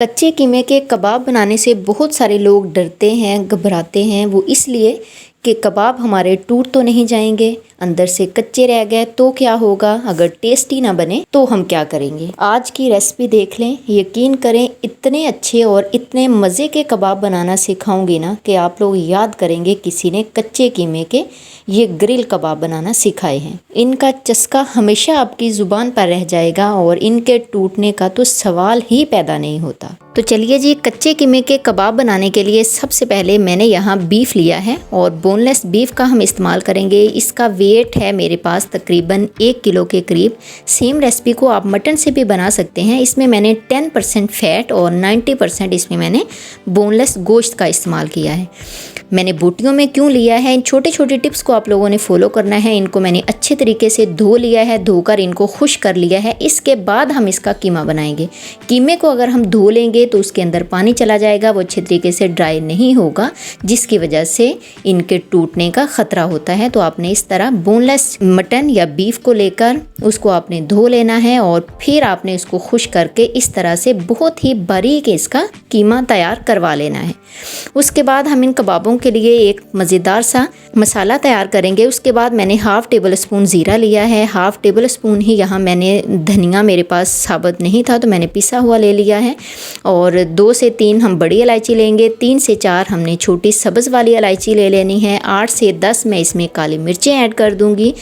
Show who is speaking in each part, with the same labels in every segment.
Speaker 1: कच्चे कीमे के कबाब बनाने से बहुत सारे लोग डरते हैं, घबराते हैं। वो इसलिए कि कबाब हमारे टूट तो नहीं जाएंगे, अंदर से कच्चे रह गए तो क्या होगा, अगर टेस्टी ना बने तो हम क्या करेंगे। आज की रेसिपी देख लें, यकीन करें इतने अच्छे और इतने मज़े के कबाब बनाना सिखाऊंगी ना कि आप लोग याद करेंगे किसी ने कच्चे कीमे के ये ग्रिल कबाब बनाना सिखाए हैं। इनका चस्का हमेशा आपकी ज़ुबान पर रह जाएगा और इनके टूटने का तो सवाल ही पैदा नहीं होता। तो चलिए जी, कच्चे कीमे के कबाब बनाने के लिए सबसे पहले मैंने यहाँ बीफ लिया है और बोनलेस बीफ का हम इस्तेमाल करेंगे। इसका वेट है मेरे पास तकरीबन 1 किलो के करीब। सेम रेसिपी को आप मटन से भी बना सकते हैं। इसमें मैंने 10% फैट और 90% इसमें मैंने बोनलेस गोश्त का इस्तेमाल किया है। मैंने बोटियों में क्यों लिया है, इन छोटे छोटे टिप्स को आप लोगों ने फॉलो करना है। इनको मैंने अच्छे तरीके से धो लिया है, धोकर इनको खुश्क कर लिया है। इसके बाद हम इसका कीमा बनाएंगे। कीमे को अगर हम धो लेंगे तो उसके अंदर पानी चला जाएगा, वो अच्छे तरीके से ड्राई नहीं होगा, जिसकी वजह से इनके टूटने का ख़तरा होता है। तो आपने इस तरह बोनलेस मटन या बीफ को लेकर उसको आपने धो लेना है और फिर आपने उसको खुश्क करके इस तरह से बहुत ही बारीक इसका कीमा तैयार करवा लेना है। उसके बाद हम इन कबाबों के लिए एक मज़ेदार सा मसाला तैयार करेंगे। उसके बाद मैंने हाफ़ टेबल स्पून ज़ीरा लिया है, हाफ़ टेबल स्पून ही यहाँ मैंने धनिया, मेरे पास साबुत नहीं था तो मैंने पिसा हुआ ले लिया है। और 2 से 3 हम बड़ी इलायची लेंगे, 3 से 4 हमने छोटी सब्ज़ वाली इलायची ले लेनी है, 8 से 10 मैं इसमें काली मिर्चें ऐड कर दूँगी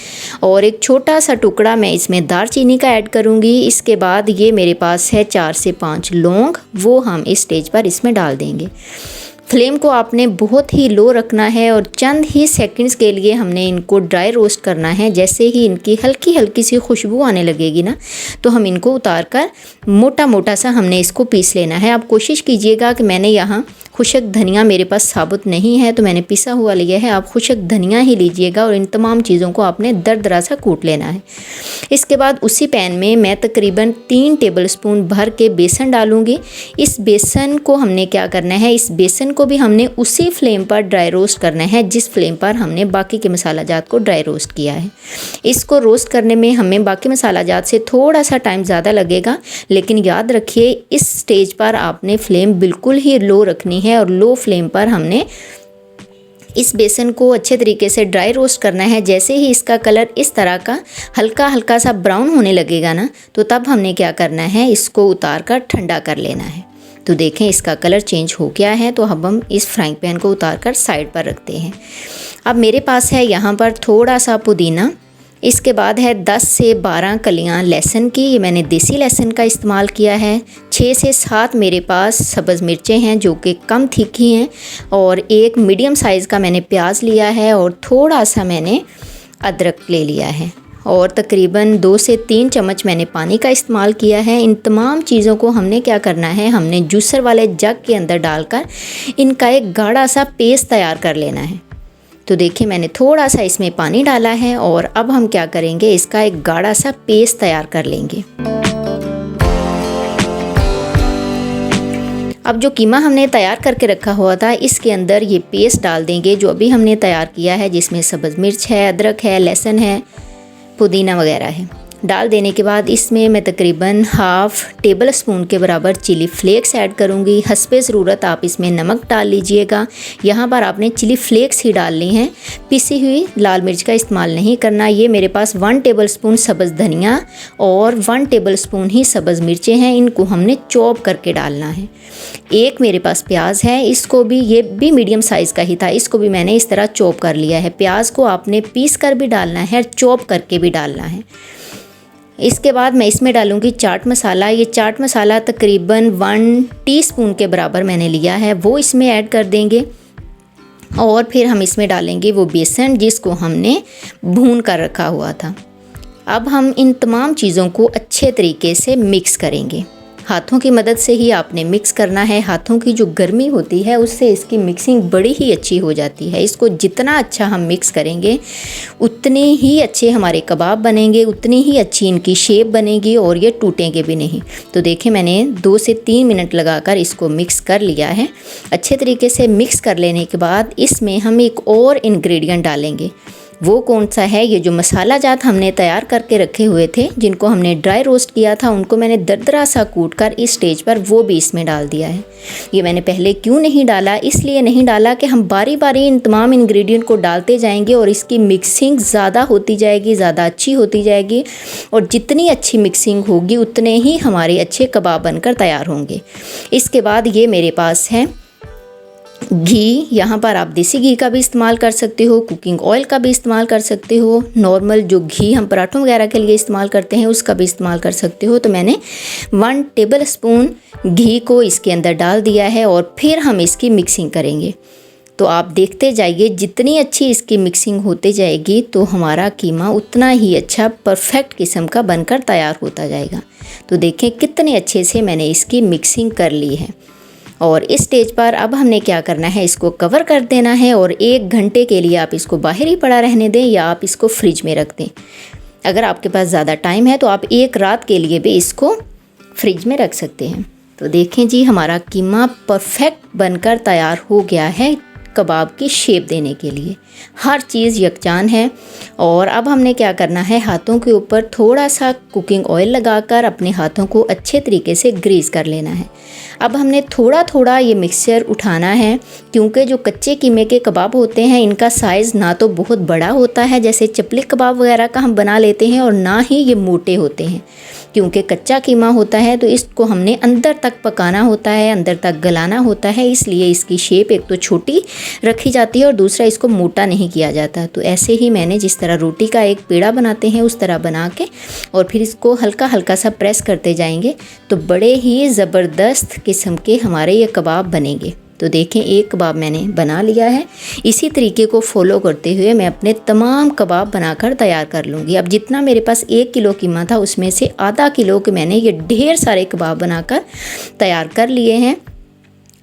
Speaker 1: और एक छोटा सा टुकड़ा मैं इसमें दालचीनी का ऐड करूँगी। इसके बाद ये मेरे पास है 4 से 5 लौंग, वो हम इस स्टेज पर इसमें डाल देंगे। फ्लेम को आपने बहुत ही लो रखना है और चंद ही सेकंड्स के लिए हमने इनको ड्राई रोस्ट करना है। जैसे ही इनकी हल्की हल्की सी खुशबू आने लगेगी ना, तो हम इनको उतार कर मोटा मोटा सा हमने इसको पीस लेना है। आप कोशिश कीजिएगा कि मैंने यहाँ खुशक धनिया मेरे पास साबुत नहीं है तो मैंने पिसा हुआ लिया है, आप खुशक धनिया ही लीजिएगा और इन तमाम चीज़ों को आपने दरदरा सा कूट लेना है। इसके बाद उसी पैन में मैं तकरीबन 3 टेबलस्पून भर के बेसन डालूँगी। इस बेसन को हमने क्या करना है, इस बेसन को भी हमने उसी फ्लेम पर ड्राई रोस्ट करना है जिस फ्लेम पर हमने बाकी के मसाला जात को ड्राई रोस्ट किया है। इसको रोस्ट करने में हमें बाकी मसाला जात से थोड़ा सा टाइम ज़्यादा लगेगा, लेकिन याद रखिए इस स्टेज पर आपने फ्लेम बिल्कुल ही लो रखनी है और लो फ्लेम पर हमने इस बेसन को अच्छे तरीके से ड्राई रोस्ट करना है। जैसे ही इसका कलर इस तरह का हल्का हल्का सा ब्राउन होने लगेगा ना, तो तब हमने क्या करना है, इसको उतार कर ठंडा कर लेना है। तो देखें इसका कलर चेंज हो गया है। तो अब हम इस फ्राइंग पैन को उतार कर साइड पर रखते हैं। अब मेरे पास है यहाँ पर थोड़ा सा पुदीना, इसके बाद है 10 से 12 कलियाँ लहसुन की, ये मैंने देसी लहसुन का इस्तेमाल किया है। 6 से 7 मेरे पास सब्ज़ मिर्चें हैं जो कि कम तीखी हैं और एक मीडियम साइज़ का मैंने प्याज लिया है और थोड़ा सा मैंने अदरक ले लिया है और तकरीबन 2 से 3 चम्मच मैंने पानी का इस्तेमाल किया है। इन तमाम चीज़ों को हमने क्या करना है, हमने जूसर वाले जग के अंदर डालकर इनका एक गाढ़ा सा पेस्ट तैयार कर लेना है। तो देखिए मैंने थोड़ा सा इसमें पानी डाला है और अब हम क्या करेंगे, इसका एक गाढ़ा सा पेस्ट तैयार कर लेंगे। अब जो कीमा हमने तैयार करके रखा हुआ था, इसके अंदर ये पेस्ट डाल देंगे जो अभी हमने तैयार किया है, जिसमें सब्ज़ मिर्च है, अदरक है, लहसुन है, पुदीना वगैरह है। डाल देने के बाद इसमें मैं तकरीबन हाफ़ टेबल स्पून के बराबर चिली फ्लेक्स ऐड करूँगी। हस्बे ज़रूरत आप इसमें नमक डाल लीजिएगा। यहाँ पर आपने चिली फ्लेक्स ही डालनी है, पिसी हुई लाल मिर्च का इस्तेमाल नहीं करना। ये मेरे पास 1 टेबल स्पून सब्ज़ धनिया और 1 टेबल स्पून ही सब्ज़ मिर्चें हैं, इनको हमने चॉप करके डालना है। एक मेरे पास प्याज है, इसको भी, ये भी मीडियम साइज़ का ही था, इसको भी मैंने इस तरह चॉप कर लिया है। प्याज को आपने पीस कर भी डालना है, चॉप करके भी डालना है। इसके बाद मैं इसमें डालूँगी चाट मसाला। ये चाट मसाला तकरीबन 1 टीस्पून के बराबर मैंने लिया है, वो इसमें ऐड कर देंगे और फिर हम इसमें डालेंगे वो बेसन जिसको हमने भून कर रखा हुआ था। अब हम इन तमाम चीज़ों को अच्छे तरीके से मिक्स करेंगे। हाथों की मदद से ही आपने मिक्स करना है। हाथों की जो गर्मी होती है उससे इसकी मिक्सिंग बड़ी ही अच्छी हो जाती है। इसको जितना अच्छा हम मिक्स करेंगे उतने ही अच्छे हमारे कबाब बनेंगे, उतनी ही अच्छी इनकी शेप बनेगी और ये टूटेंगे भी नहीं। तो देखिए मैंने 2 से 3 मिनट लगाकर इसको मिक्स कर लिया है। अच्छे तरीके से मिक्स कर लेने के बाद इसमें हम एक और इंग्रेडिएंट डालेंगे। वो कौन सा है, ये जो मसाला जात हमने तैयार करके रखे हुए थे, जिनको हमने ड्राई रोस्ट किया था, उनको मैंने दरदरा सा कूट कर इस स्टेज पर वो भी इसमें डाल दिया है। ये मैंने पहले क्यों नहीं डाला, इसलिए नहीं डाला कि हम बारी बारी इन तमाम इंग्रेडिएंट को डालते जाएंगे और इसकी मिक्सिंग ज़्यादा होती जाएगी, ज़्यादा अच्छी होती जाएगी, और जितनी अच्छी मिक्सिंग होगी उतने ही हमारे अच्छे कबाब बनकर तैयार होंगे। इसके बाद ये मेरे पास है घी। यहाँ पर आप देसी घी का भी इस्तेमाल कर सकते हो, कुकिंग ऑयल का भी इस्तेमाल कर सकते हो, नॉर्मल जो घी हम पराठों वगैरह के लिए इस्तेमाल करते हैं उसका भी इस्तेमाल कर सकते हो। तो मैंने 1 टेबल स्पून घी को इसके अंदर डाल दिया है और फिर हम इसकी मिक्सिंग करेंगे। तो आप देखते जाइए, जितनी अच्छी इसकी मिक्सिंग होते जाएगी तो हमारा कीमा उतना ही अच्छा परफेक्ट किस्म का बनकर तैयार होता जाएगा। तो देखें कितने अच्छे से मैंने इसकी मिक्सिंग कर ली है। और इस स्टेज पर अब हमने क्या करना है, इसको कवर कर देना है और 1 घंटे के लिए आप इसको बाहर ही पड़ा रहने दें या आप इसको फ्रिज में रख दें। अगर आपके पास ज़्यादा टाइम है तो आप 1 रात के लिए भी इसको फ्रिज में रख सकते हैं। तो देखें जी, हमारा कीमा परफेक्ट बनकर तैयार हो गया है कबाब की शेप देने के लिए। हर चीज़ यकजान है। और अब हमने क्या करना है, हाथों के ऊपर थोड़ा सा कुकिंग ऑयल लगाकर अपने हाथों को अच्छे तरीके से ग्रीस कर लेना है। अब हमने थोड़ा थोड़ा ये मिक्सचर उठाना है, क्योंकि जो कच्चे कीमे के कबाब होते हैं इनका साइज़ ना तो बहुत बड़ा होता है जैसे चपली कबाब वगैरह का हम बना लेते हैं, और ना ही ये मोटे होते हैं। क्योंकि कच्चा कीमा होता है तो इसको हमने अंदर तक पकाना होता है, अंदर तक गलाना होता है, इसलिए इसकी शेप एक तो छोटी रखी जाती है और दूसरा इसको मोटा नहीं किया जाता। तो ऐसे ही मैंने जिस तरह रोटी का एक पेड़ा बनाते हैं उस तरह बना के और फिर इसको हल्का हल्का सा प्रेस करते जाएंगे तो बड़े ही ज़बरदस्त किस्म के हमारे ये कबाब बनेंगे। तो देखें, एक कबाब मैंने बना लिया है। इसी तरीके को फॉलो करते हुए मैं अपने तमाम कबाब बनाकर तैयार कर लूँगी। अब जितना मेरे पास 1 किलो कीमा था उसमें से आधा किलो के मैंने ये ढेर सारे कबाब बनाकर तैयार कर लिए हैं।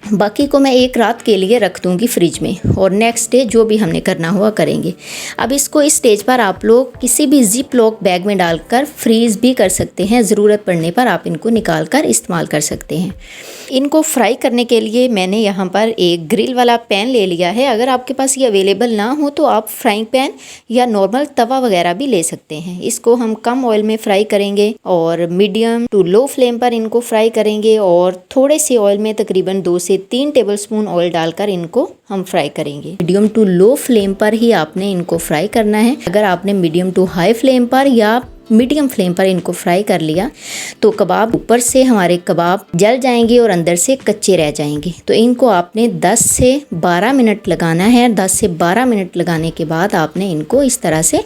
Speaker 1: बाकी को मैं 1 रात के लिए रख दूँगी फ्रिज में और नेक्स्ट डे जो भी हमने करना हुआ करेंगे। अब इसको इस स्टेज पर आप लोग किसी भी जिप लॉक बैग में डालकर फ्रीज़ भी कर सकते हैं। ज़रूरत पड़ने पर आप इनको निकाल कर इस्तेमाल कर सकते हैं। इनको फ्राई करने के लिए मैंने यहाँ पर एक ग्रिल वाला पैन ले लिया है। अगर आपके पास ये अवेलेबल ना हो तो आप फ्राइंग पैन या नॉर्मल तवा वगैरह भी ले सकते हैं। इसको हम कम ऑयल में फ्राई करेंगे और मीडियम टू लो फ्लेम पर इनको फ्राई करेंगे और थोड़े से ऑयल में तकरीबन 2 से 3 टेबलस्पून ऑयल डालकर इनको हम फ्राई करेंगे। मीडियम टू लो फ्लेम पर ही आपने इनको फ्राई करना है। अगर आपने मीडियम टू हाई फ्लेम पर या मीडियम फ्लेम पर इनको फ्राई कर लिया तो कबाब ऊपर से हमारे कबाब जल जाएंगे और अंदर से कच्चे रह जाएंगे। तो इनको आपने 10 से 12 मिनट लगाना है। 10 से 12 मिनट लगाने के बाद आपने इनको इस तरह से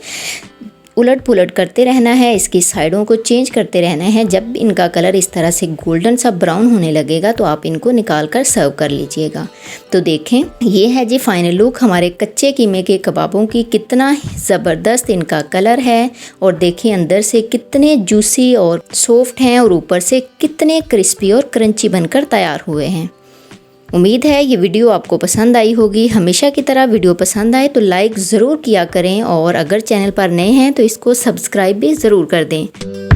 Speaker 1: उलट पुलट करते रहना है, इसकी साइडों को चेंज करते रहना है। जब इनका कलर इस तरह से गोल्डन सा ब्राउन होने लगेगा तो आप इनको निकाल कर सर्व कर लीजिएगा। तो देखें, ये है जी फाइनल लुक हमारे कच्चे कीमे के कबाबों की। कितना ज़बरदस्त इनका कलर है और देखिए अंदर से कितने जूसी और सॉफ्ट हैं और ऊपर से कितने क्रिस्पी और क्रंची बनकर तैयार हुए हैं। उम्मीद है ये वीडियो आपको पसंद आई होगी। हमेशा की तरह वीडियो पसंद आए तो लाइक ज़रूर किया करें और अगर चैनल पर नए हैं तो इसको सब्सक्राइब भी ज़रूर कर दें।